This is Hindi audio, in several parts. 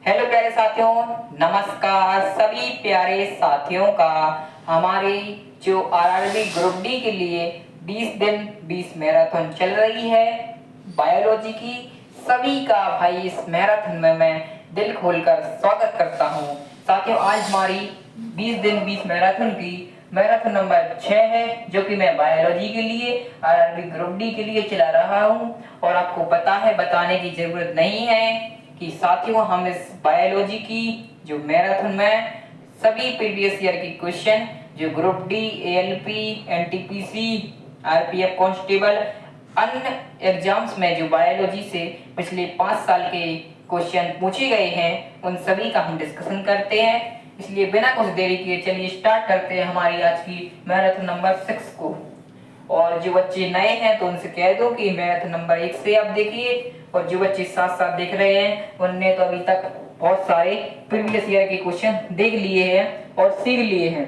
हेलो प्यारे साथियों, नमस्कार सभी प्यारे साथियों का। हमारी जो आरआरबी ग्रुप डी के लिए 20 दिन 20 मैराथन चल रही है बायोलॉजी की, सभी का भाई इस मैराथन में मैं दिल खोलकर स्वागत करता हूं। साथियों, आज हमारी 20 दिन 20 मैराथन की मैराथन नंबर 6 है, जो कि मैं बायोलॉजी के लिए आरआरबी ग्रुप डी के लिए चला रहा हूं। और आपको पता है, बताने की जरूरत नहीं है कि साथियों, हम इस बायोलॉजी की जो मैराथन में सभी प्रीवियस ईयर की क्वेश्चन जो group D, ALP, NTPC, RPF constable, अन्य एग्जाम्स में जो बायोलॉजी से पिछले 5 साल के क्वेश्चन पूछे गए हैं, उन सभी का हम डिस्कशन करते हैं। इसलिए बिना कुछ देरी किए चलिए स्टार्ट करते हैं हमारी आज की मैराथन नंबर 6 को। और जो बच्चे नए हैं तो उनसे कह दो कि मैराथन नंबर 1 से आप देखिए, और जो बच्चे साथ साथ देख रहे हैं उनने तो अभी तक बहुत सारे प्रीवियस ईयर के क्वेश्चन देख लिए हैं और सीख लिए हैं।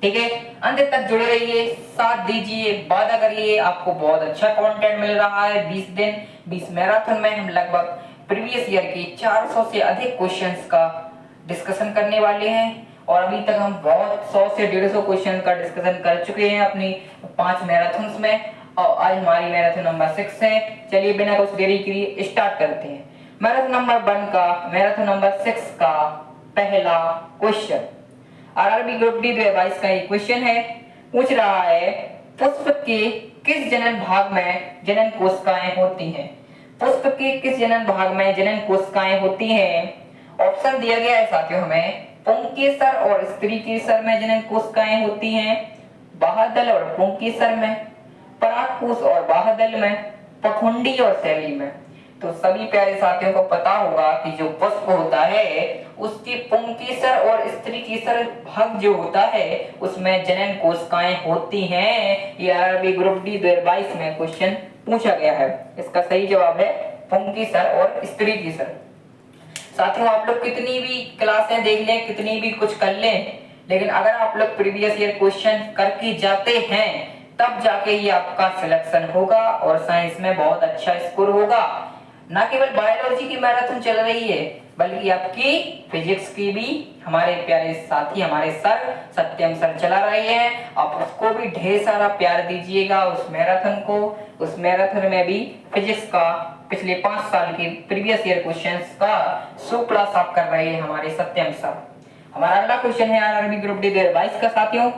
ठीक है, अंत तक जुड़े रहिए, साथ दीजिए, वादा करिए, आपको बहुत अच्छा कंटेंट मिल रहा है। 20 दिन 20 मैराथन में हम लगभग प्रीवियस ईयर के 400 से अधिक क्वेश्चंस का डिस्कशन करने वाले हैं। और अभी तक हम बहुत 100 से 150 क्वेश्चन का डिस्कशन कर चुके हैं अपनी 5 मैराथन्स में, और आज हमारी मैराथन नंबर 6 है। चलिए बिना कुछ देरी किए स्टार्ट करते हैं। मैराथन नंबर 1 का, मैराथन नंबर 6 का पहला क्वेश्चन आरआरबी ग्रुप डी 2022 का एक क्वेश्चन है। पूछ रहा है, पुष्प के किस जनन भाग में जनन कोशिकाएं होती हैं? पुष्प के किस जनन भाग में जनन कोशिकाएं होती हैं? ऑप्शन दिया गया है साथियों हमें, पुंकेसर और स्त्री केसर में जनन कोशिकाएं होती हैं, बाह्यदल और पुंकेसर में, परागकोश और बाह्यदल में, पखुंडी और शैली में। तो सभी प्यारे साथियों को पता होगा कि जो पुष्प होता है उसके पुंकेसर और स्त्री केसर भाग जो होता है उसमें जनन कोशिकाएं होती हैं। ये आरआरबी ग्रुप डी 2022 में क्वेश्चन पूछा गया है। इसका सही जवाब है पुंकेसर और स्त्री केसर। साथियों, आप लोग कितनी भी क्लासें देख लें, कितनी भी कुछ कर लें, लेकिन अगर आप लोग प्रीवियस ईयर क्वेश्चन करके जाते हैं तब जाके ही आपका सिलेक्शन होगा और साइंस में बहुत अच्छा स्कोर होगा। ना केवल बायोलॉजी की मैराथन चल रही है बल्कि आपकी फिजिक्स की भी हमारे प्यारे साथी, हमारे सर सत्यम सर चला रहे हैं। आप उसको भी ढेर सारा प्यार दीजिएगा, उस मैराथन को। उस मैराथन में भी फिजिक्स का पिछले 5 साल के प्रीवियस ईयर क्वेश्चंस का सुपड़ा साफ कर रहे हैं हमारे सत्यम सर। हमारा अगला क्वेश्चन है आरआरबी ग्रुप डी 2022 का साथियों।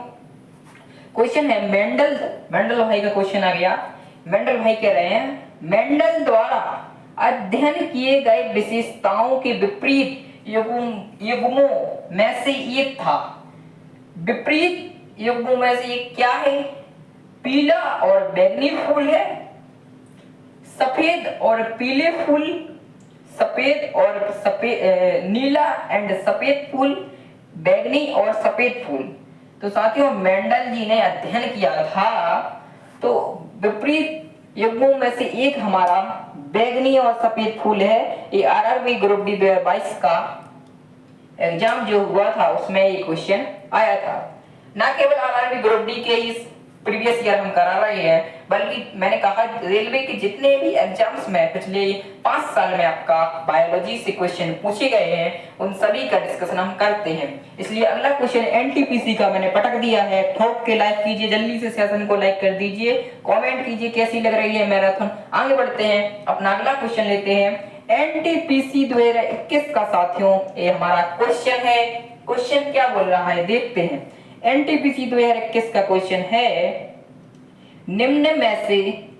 क्वेश्चन है मेंडल भाई का क्वेश्चन आ गया। मेंडल भाई कह रहे हैं, मेंडल द्वारा अध्ययन किए गए विशेषताओं के विपरीत युग्मों में से एक था। विपरीत युग्मों में से एक क्या है? पीला और बैंगनी फूल है, सफेद और पीले फूल, सफेद और नीला एंड सफेद फूल, बैंगनी और सफेद फूल। तो साथियों, मेंडल जी ने अध्ययन किया था तो विपरीत युग्मों में से एक हमारा बैंगनी और सफेद फूल है। ये आरआरबी ग्रुप डी 2022 का एग्जाम जो हुआ था उसमें ये क्वेश्चन आया था। ना केवल आरआरबी ग्रुप डी के इस प्रीवियस ईयर हम करा रहे हैं, बल्कि मैंने कहा रेलवे के जितने भी एग्जाम्स में पिछले 5 साल में आपका बायोलॉजी से क्वेश्चन पूछे गए हैं उन सभी का डिस्कशन हम करते हैं। इसलिए अगला क्वेश्चन एनटीपीसी का मैंने पटक दिया है। ठोक के लाइक कीजिए, जल्दी से सेशन को लाइक कर दीजिए, कमेंट कीजिए कैसी लग रही है मैराथन। आगे बढ़ते हैं, अपना अगला क्वेश्चन लेते हैं। एनटीपीसी 2021 का साथियों ये हमारा क्वेश्चन है। क्वेश्चन क्या बोल रहा है देखते हैं। एनटीपीसी 2021 का क्वेश्चन है, निम्न में से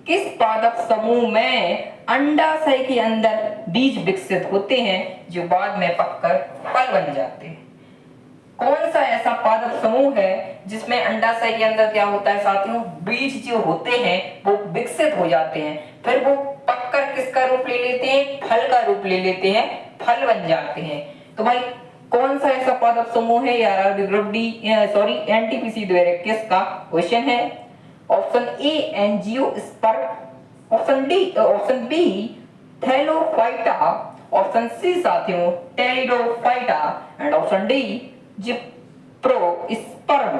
किस पादप समूह में अंडाशय के अंदर बीज विकसित होते हैं जो बाद में पककर फल बन जाते हैं? कौन सा ऐसा पादप समूह है जिसमें अंडाशय के अंदर क्या होता है साथियों? बीज जो होते हैं वो विकसित हो जाते हैं, फिर वो पककर किसका रूप ले लेते हैं? फल का रूप ले लेते हैं, फल बन जाते हैं। तो भाई कौन सा ऐसा पादप समूह है? यार ग्रुप डी एनटीपीसी 2021 का क्वेश्चन है। Option A angiosperm, option B thallophyta, option C साथियों pteridophyta and option D gymnosperm.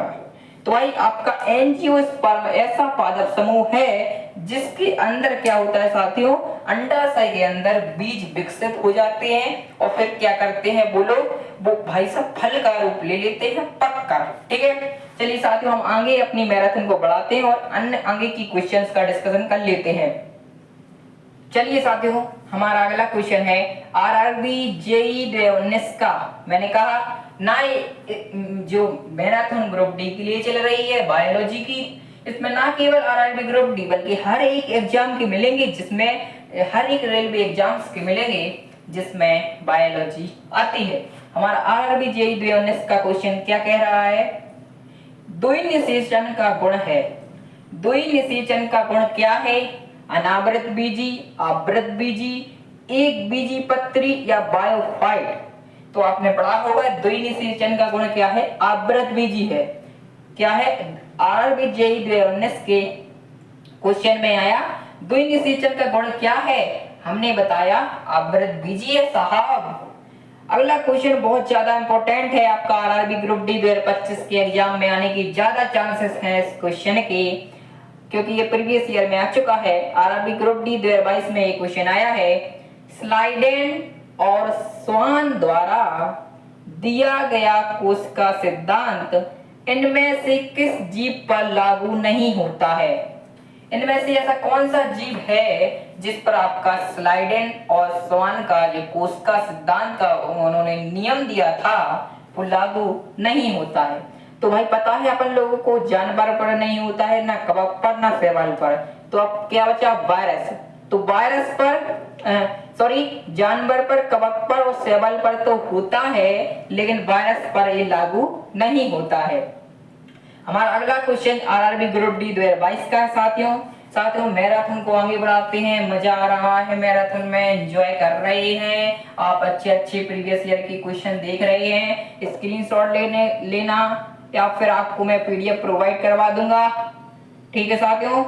तो भाई आपका एंजियोस्पर्म ऐसा पादप समूह है जिसके अंदर क्या होता है साथियों, अंडाशय के अंदर बीज विकसित हो जाते हैं और फिर क्या करते हैं वो लोग, वो भाई साहब फल का रूप ले लेते हैं पककर। ठीक है, चलिए साथियों हम आगे अपनी मैराथन को बढ़ाते हैं और अन्य आगे की क्वेश्चंस का डिस्कशन कर लेते हैं। चलिए साथियों हमारा अगला क्वेश्चन है आरआरबी जेई 2019 का। मैंने कहा ना जो मैराथन ग्रुप डी के लिए चल रही है बायोलॉजी की, इसमें ना केवल आरआरबी ग्रुप डी बल्कि हर एक एग्जाम के मिलेंगे, जिसमें हर एक रेलवे एग्जाम्स के मिलेंगे जिसमें बायोलॉजी आती है। हमारा आरआरबी जेई 2019 का क्वेश्चन क्या कह रहा है, द्वि निषेचन का गुण है। द्वि निषेचन का गुण क्या है, अनावृत बीजी, आवृत बीजी, एक बीजी पत्री या बायोफाइट। तो आपने पढ़ा होगा द्वि निषेचन का गुण क्या है, आवृत बीजी है। क्या है, आरआरबी जेई 2019 के क्वेश्चन में आया द्वि निषेचन का गुण क्या है, हमने बताया आवृत बीजी है साहब। अगला क्वेश्चन बहुत ज्यादा इंपॉर्टेंट है, आपका आरआरबी ग्रुप डी 2025 के एग्जाम में आने की ज्यादा चांसेस हैं इस क्वेश्चन के, क्योंकि ये प्रीवियस ईयर में आ चुका है। आरआरबी ग्रुप डी 2022 में एक क्वेश्चन आया है, स्लाइडेन और स्वान द्वारा दिया गया कोशिका सिद्धांत इनमें से किस जीव पर लागू नहीं होता है। इनमें से ऐसा कौन सा जीव है जिस पर आपका स्लाइडेन और स्वान का जो कोशिका सिद्धांत का उन्होंने नियम दिया था वो लागू नहीं होता है। तो भाई पता है अपन लोगों को जानवर पर नहीं होता है, ना कवक पर ना शैवाल पर। तो अब क्या बचा, वायरस। तो वायरस पर जानवर पर, कवक पर और शैवाल पर तो होता है, लेकिन वायरस पर ये लागू नहीं होता है। हमारा अगला क्वेश्चन आरआरबी ग्रुप डी 2022 का है साथियों मैराथन को आगे बढ़ाते हैं। मजा आ रहा है मैराथन में, एंजॉय कर रहे हैं आप, अच्छे प्रीवियस ईयर की क्वेश्चन देख रहे हैं। स्क्रीनशॉट लेना या फिर आपको मैं पीडीएफ प्रोवाइड करवा दूंगा। ठीक है साथियों,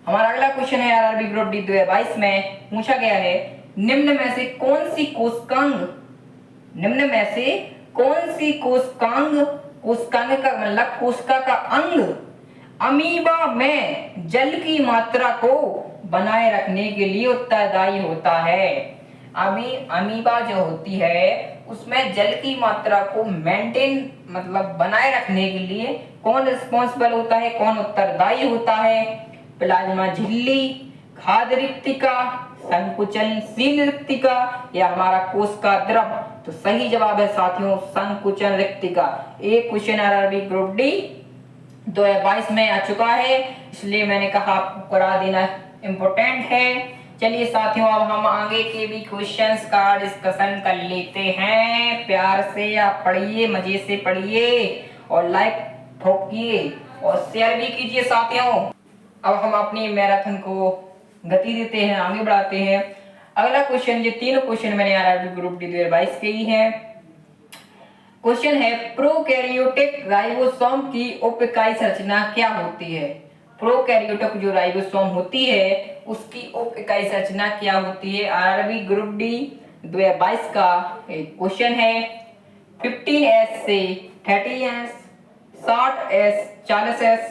हमारा अगला क्वेश्चन है आरआरबी ग्रुप डी 2022 में पूछा गया है, निम्न में से कौन सी कोशिकांग का मतलब कोशिका का अंग अमीबा में जल की मात्रा को बनाए रखने के लिए उत्तरदायी होता है। अमीबा जो होती है उसमें जल की मात्रा को मेंटेन मतलब बनाए रखने के लिए कौन रिस्पॉन्सिबल होता है, कौन उत्तरदायी होता है, प्लाज्मा झिल्ली, खाद्य रिक्तिका, संकुचनशील रिक्तिका या हमारा कोशिका द्रव। तो सही जवाब है साथियों संकुचन रिक्तिका। एक क्वेश्चन आरआरबी ग्रुप डी 2022 में आ चुका है, इसलिए मैंने कहा आपको करा देना इम्पोर्टेंट है। चलिए साथियों अब हम आगे के भी क्वेश्चंस का डिस्कशन कर लेते हैं। प्यार से आप पढ़िए, मजे से पढ़िए और लाइक ठोकिए और शेयर भी कीजिए साथियों। अब हम अपनी मैराथन को गति देते हैं, आगे बढ़ाते हैं। अगला क्वेश्चन, ये तीनों क्वेश्चन मैंने आरआरबी ग्रुप डी 2022 के ही हैं। क्वेश्चन है प्रोकैरियोटिक राइबोसोम की उप इकाई संरचना क्या होती है। प्रोकैरियोटिक जो राइबोसोम होती है उसकी उप इकाई संरचना क्या होती है। आरआरबी ग्रुप डी 2022 का एक क्वेश्चन है। 15S से 30S, 60S, 40S,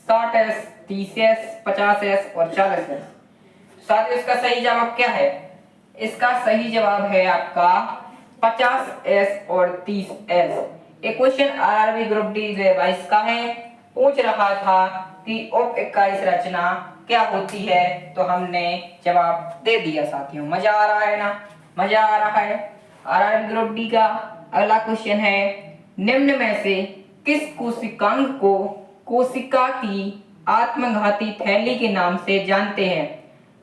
60S, 30S, 50S और 40S। साथियों इसका सही जवाब क्या है, इसका सही जवाब है आपका 50S और 30S। एक क्वेश्चन आरआरबी ग्रुप डी 2022 का है, पूछ रहा था कि उप इकाई संरचना क्या होती है, तो हमने जवाब दे दिया साथियों। मजा आ रहा है ना, मजा आ रहा है। आरआरबी ग्रुप डी का अगला क्वेश्चन है, निम्न में से किस कोशिकांग को कोशिका की आत्मघाती थैली के नाम से जानते हैं।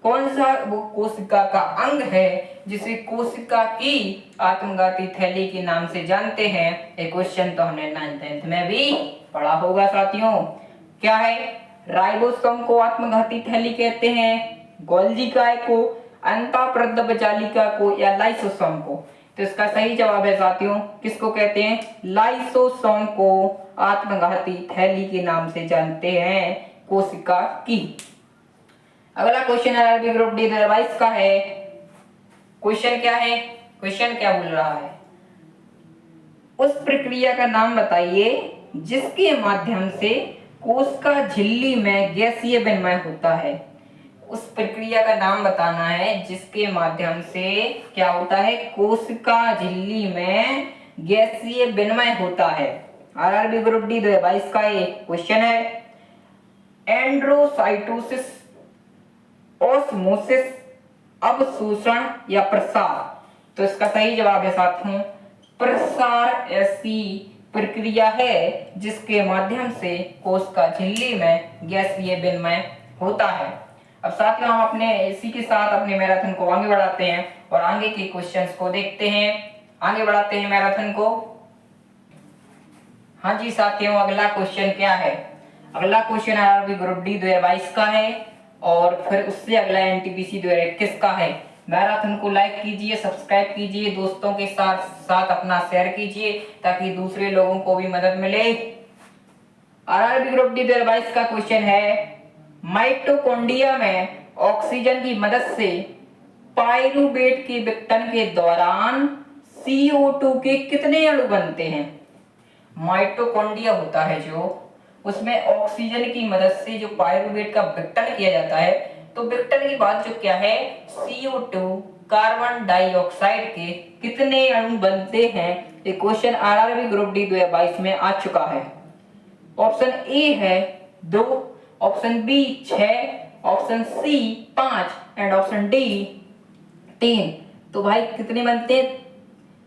कौन सा वो कोशिका का अंग है जिसे कोशिका की आत्मघाती थैली के नाम से जानते हैं। ये क्वेश्चन तो हमने 9th 10th में भी पढ़ा होगा साथियों। क्या है, राइबोसोम को आत्मघाती थैली कहते हैं, गोल्गी काय को, अंतःप्रद्ध जालिका को या लाइसोसोम को। तो इसका सही जवाब है साथियों किसको कहते हैं, लाइसोसोम को आत्मघाती थैली के नाम से जानते हैं कोशिका की। अगला क्वेश्चन आरआरबी ग्रुप डी 2022 का है। क्वेश्चन क्या है, क्वेश्चन क्या बोल रहा है, उस प्रक्रिया का नाम बताइए जिसके माध्यम से कोशिका झिल्ली में गैसीय विनिमय होता है। उस प्रक्रिया का नाम बताना है जिसके माध्यम से क्या होता है, कोशिका झिल्ली में गैसीय विनिमय होता है। आरआरबी ग्रुप डी 2022 का ये क्वेश्चन है। एंड्रोसाइटोसिस, ओस्मोसिस, अवशोषण या प्रसार। तो इसका सही जवाब है साथियों प्रसार। ऐसी प्रक्रिया है जिसके माध्यम से कोशिका झिल्ली में गैसीय विनिमय होता है। अब साथियों हम अपने इसी के साथ अपने मैराथन को आगे बढ़ाते हैं और आगे के क्वेश्चंस को देखते हैं। आगे बढ़ाते हैं मैराथन को। हाँ जी साथियों, अगला क्वेश्चन क्या है? अगला क्वेश्चन आरआरबी ग्रुप डी 2022 का है और फिर उससे अगला एनटीपीसी 2021 का है। मैराथन को लाइक कीजिए, सब्सक्राइब कीजिए, दोस्तों के साथ साथ अपना शेयर कीजिए ताकि दूसरे लोगों को भी मदद मिले। आरआरबी ग्रुप डी 2022 का क्वेश्चन है, माइटोकॉन्ड्रिया में ऑक्सीजन की मदद से पाइरूवेट के विघटन के दौरान CO2 के कितने अणु बनते हैं? माइटोकॉन्ड्रिया होता है जो, उसमें ऑक्सीजन की मदद से जो पाइरूवेट का विघटन किया जाता है, तो विघटन के बाद जो क्या है, CO2 कार्बन डाइऑक्साइड के कितने अणु बनते हैं? ये क्वेश्चन आरआरबी ग्रुप डी 2022 में आ चुका है। ऑप्शन ए है 2, option B 6, option C 5 and option D 3। तो भाई कितने बनते हैं,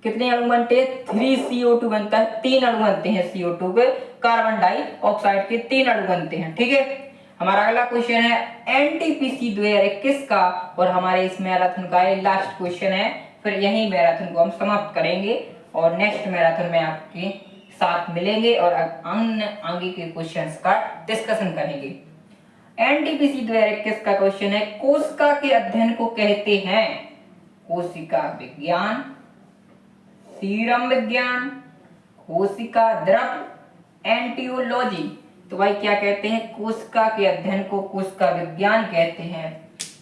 कितने अणु बनते हैं? 3CO2 बनता है, 3 अणु बनते हैं CO2 के, कार्बन डाइऑक्साइड के 3 अणु बनते हैं। ठीक है, हमारा अगला क्वेश्चन है एनटीपीसी 2021 का और हमारे इस मैराथन का ये लास्ट क्वेश्चन है। फिर यही मैराथन को हम समाप्त करेंगे और नेक्स्ट मैराथन में आपके साथ मिलेंगे और अन्य आगे के क्वेश्चंस का डिस्कशन करेंगे। एनटीपीसी 2021 का क्वेश्चन है, कोशिका के अध्ययन को कहते हैं कोशिका विज्ञान, सीरम विज्ञान, कोशिका द्रव, एंटियोलॉजी। तो भाई क्या कहते हैं, कोशिका के अध्ययन को कोशिका विज्ञान कहते हैं।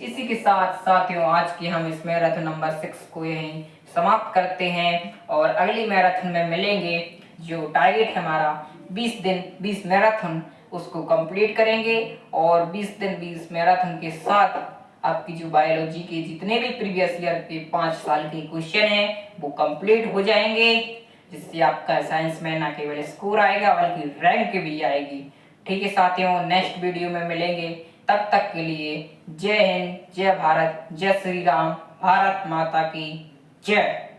इसी के साथ साथियों आज की हम इस मैराथन नंबर 6 को यहीं समाप्त करते हैं और अगली मैराथन में मिलेंगे। जो टारगेट है हमारा 20 दिन 20 मैराथन, उसको कंप्लीट करेंगे और 20 दिन 20 मैराथन के साथ आपकी जो बायोलॉजी के जितने भी प्रीवियस ईयर के 5 साल के क्वेश्चन हैं वो कंप्लीट हो जाएंगे, जिससे आपका साइंस में ना केवल स्कोर आएगा बल्कि रैंक भी आएगी। ठीक है साथियों, नेक्स्ट वीडियो में मिलेंगे। तब तक के लिए जय हिंद, जय भारत, जय श्री राम, भारत माता की जय।